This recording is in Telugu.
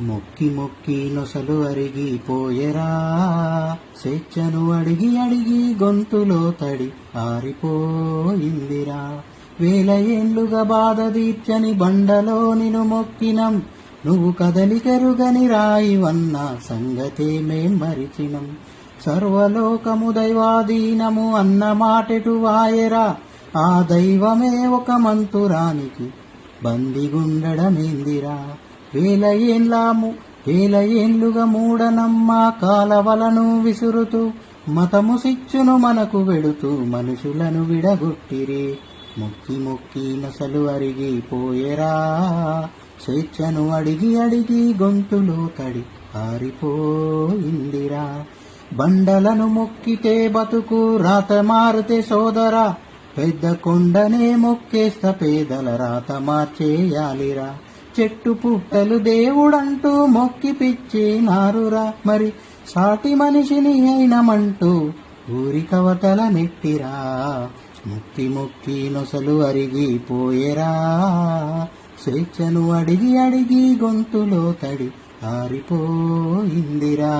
మొక్కి మొక్కి నొసలు అరిగిపోయెరా, స్వేచ్ఛను అడిగి అడిగి గొంతులో తడి ఆరిపోయిందిరా. వేల ఏండ్లుగా బాధ తీర్చని బండలో నిన్ను మొక్కినం, నువ్వు కదలికెరుగని రాయివన్న సంగతే మేం మరిచినం. సర్వలోకము దైవాధీనము అన్న మాటెటు వాయరా, ఆ దైవమే ఒక మంతురానికి బందిగుండడమేందిరా. వేల ఏండ్లుగా మూఢనమ్మకాలవలను విసురుతూ మతము సిచ్చును మనకు వెడుతూ మనుషులను విడగొట్టిరి. మొక్కి మొక్కి నొసలు అరిగిపోయెరా, స్వేచ్ఛను అడిగి అడిగి గొంతులో తడి ఆరిపోయిందిరా. బండలను మొక్కితే బతుకు రాత మారితే సోదరా, పెద్ద కొండనే మొక్కేస్త పేదల రాత మార్చేయాలిరా. చెట్టు పుట్టలు దేవుడంటూ మొక్కి పిచ్చినారురా, మరి సాటి మనిషిని అయినమంటూ ఊరికవతల నెట్టిరా. మొక్కి మొక్కి నొసలు అరిగిపోయెరా, స్వేచ్ఛను అడిగి అడిగి గొంతులో తడి ఆరిపోయిందిరా.